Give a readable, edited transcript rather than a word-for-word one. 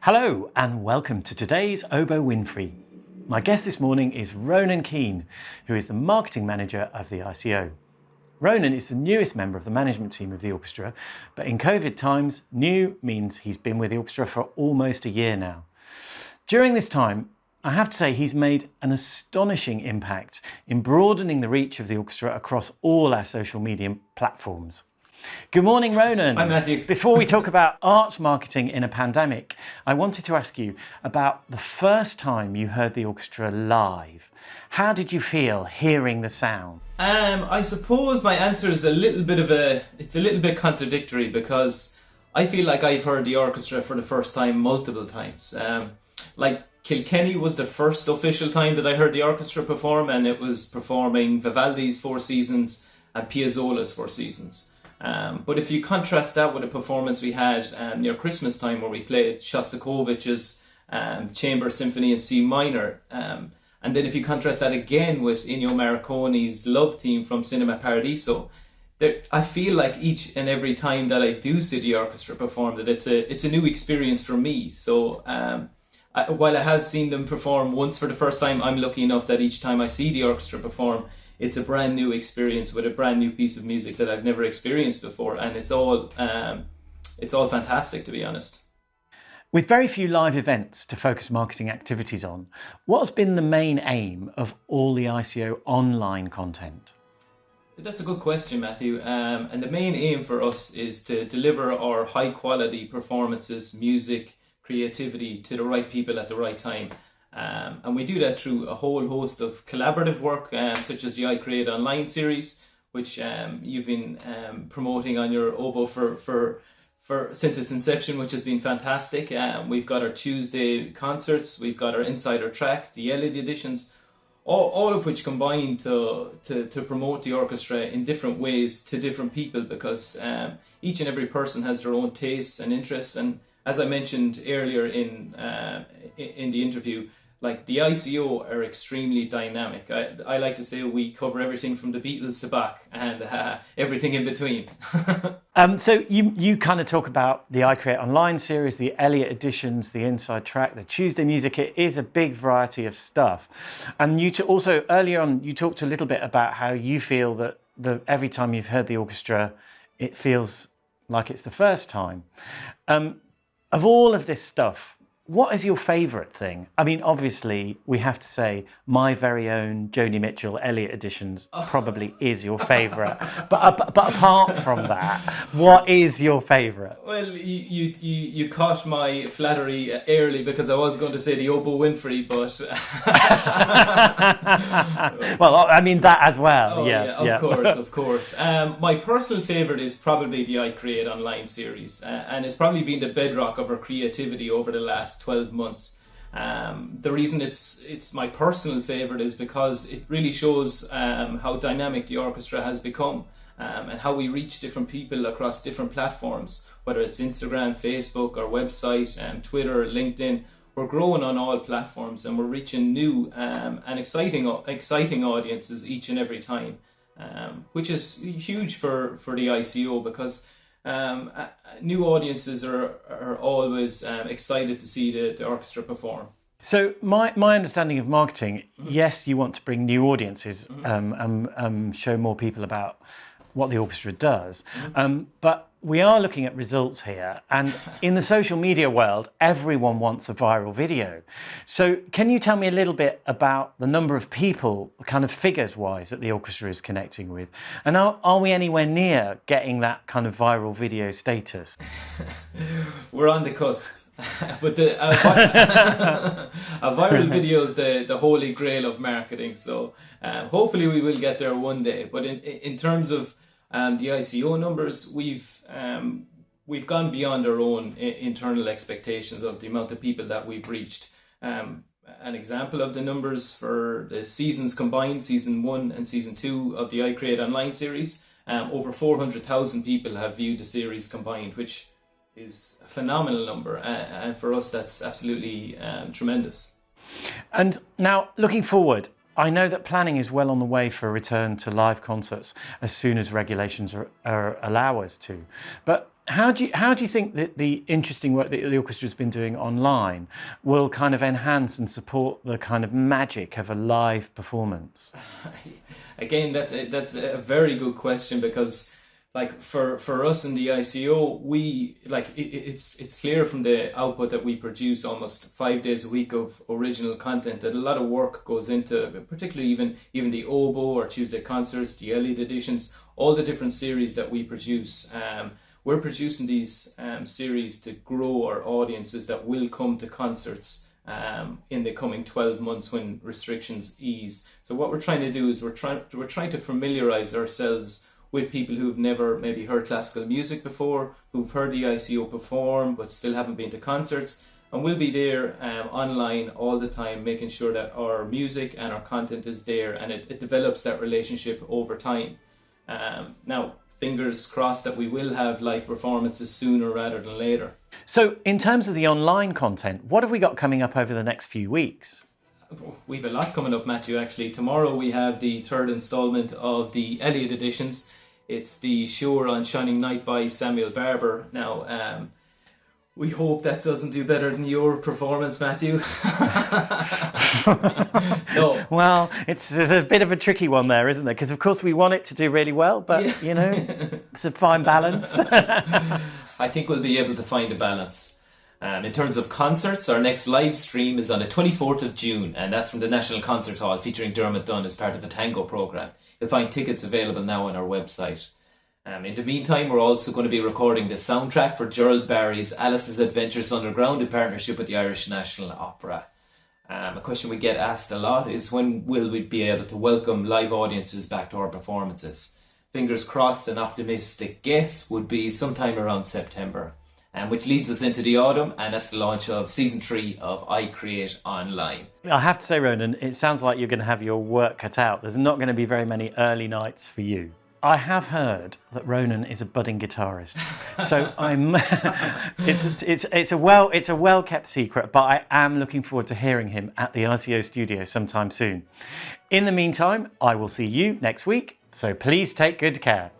Hello and welcome to today's Oboe Windfree. My guest this morning is Ronan Keane, who is the marketing manager of the ICO. Ronan is the newest member of the management team of the orchestra, but in COVID times, new means he's been with the orchestra for almost a year now. During this time, I have to say he's made an astonishing impact in broadening the reach of the orchestra across all our social media platforms. Good morning, Ronan. Hi, Matthew. Before we talk about arts marketing in a pandemic, I wanted to ask you about the first time you heard the orchestra live. How did you feel hearing the sound? I suppose my answer is a little bit contradictory because I feel like I've heard the orchestra for the first time multiple times. Like Kilkenny was the first official time that I heard the orchestra perform, and it was performing Vivaldi's Four Seasons and Piazzolla's Four Seasons. But if you contrast that with a performance we had near Christmas time where we played Shostakovich's Chamber Symphony in C minor, and then if you contrast that again with Ennio Morricone's Love Theme from Cinema Paradiso, I feel like each and every time that I do see the orchestra perform that it's a new experience for me. So while I have seen them perform once for the first time, I'm lucky enough that each time I see the orchestra perform, it's a brand new experience with a brand new piece of music that I've never experienced before, and it's all fantastic, to be honest. With very few live events to focus marketing activities on, what's been the main aim of all the ICO online content? That's a good question, Matthew. And the main aim for us is to deliver our high quality performances, music, creativity to the right people at the right time. And we do that through a whole host of collaborative work, such as the I Create Online series, which you've been promoting on your Oboe for since its inception, which has been fantastic. We've got our Tuesday concerts, we've got our Insider Track, the LED editions, all of which combine to promote the orchestra in different ways to different people, because each and every person has their own tastes and interests. And as I mentioned earlier in the interview, like the ICO are extremely dynamic. I like to say we cover everything from the Beatles to Bach and everything in between. So you kind of talk about the I Create Online series, the Elliott editions, the Inside Track, the Tuesday music. It is a big variety of stuff. And you also earlier on you talked a little bit about how you feel that every time you've heard the orchestra, it feels like it's the first time. Of all of this stuff, what is your favourite thing? I mean, obviously, we have to say my very own Joni Mitchell Elliott editions probably is your favourite. But apart from that, what is your favourite? Well, you caught my flattery early because I was going to say the Oboe Windfree, but well, I mean that as well. Oh, yeah, of course. My personal favourite is probably the I Create Online series, and it's probably been the bedrock of our creativity over the last 12 months. The reason it's my personal favourite is because it really shows how dynamic the orchestra has become, and how we reach different people across different platforms, whether it's Instagram, Facebook, our website, Twitter, LinkedIn. We're growing on all platforms and we're reaching new and exciting audiences each and every time, which is huge for the ICO, because new audiences are always excited to see the orchestra perform. So my understanding of marketing, yes, you want to bring new audiences and show more people about what the orchestra does, but we are looking at results here, and in the social media world, everyone wants a viral video. So can you tell me a little bit about the number of people, kind of figures-wise, that the orchestra is connecting with? And are we anywhere near getting that kind of viral video status? We're on the cusp. But a viral video is the holy grail of marketing, so hopefully we will get there one day. But in terms of the ICO numbers, we've gone beyond our own internal expectations of the amount of people that we've reached. An example of the numbers for the seasons combined, season 1 and season 2 of the I Create Online series, over 400,000 people have viewed the series combined, which is a phenomenal number, and for us that's absolutely tremendous. And now, looking forward, I know that planning is well on the way for a return to live concerts as soon as regulations allow us to. But how do you think that the interesting work that the orchestra has been doing online will kind of enhance and support the kind of magic of a live performance? Again, that's a very good question, because like for us in the ICO, we like it's clear from the output that we produce almost 5 days a week of original content that a lot of work goes into, particularly even the Oboe or Tuesday concerts, the Elliott editions, all the different series that we produce. We're producing these series to grow our audiences that will come to concerts in the coming 12 months when restrictions ease. So what we're trying to do is we're trying to familiarize ourselves with people who've never maybe heard classical music before, who've heard the ICO perform but still haven't been to concerts. And we'll be there online all the time, making sure that our music and our content is there, and it develops that relationship over time. Now, fingers crossed that we will have live performances sooner rather than later. So in terms of the online content, what have we got coming up over the next few weeks? We've a lot coming up, Matthew, actually. Tomorrow we have the third instalment of the Elliott editions. It's the Sure on Shining Night by Samuel Barber. Now, we hope that doesn't do better than your performance, Matthew. No. Well, there's a bit of a tricky one there, isn't there? Because of course we want it to do really well, but yeah. You know, it's a fine balance. I think we'll be able to find a balance. In terms of concerts, our next live stream is on the 24th of June, and that's from the National Concert Hall, featuring Dermot Dunn as part of a tango programme. You'll find tickets available now on our website. In the meantime, we're also going to be recording the soundtrack for Gerald Barry's Alice's Adventures Underground in partnership with the Irish National Opera. A question we get asked a lot is, when will we be able to welcome live audiences back to our performances? Fingers crossed, an optimistic guess would be sometime around September. Which leads us into the autumn, and that's the launch of Season 3 of I Create Online. I have to say, Ronan, it sounds like you're going to have your work cut out. There's not going to be very many early nights for you. I have heard that Ronan is a budding guitarist, so it's a well kept secret, but I am looking forward to hearing him at the ICO studio sometime soon. In the meantime, I will see you next week, so please take good care.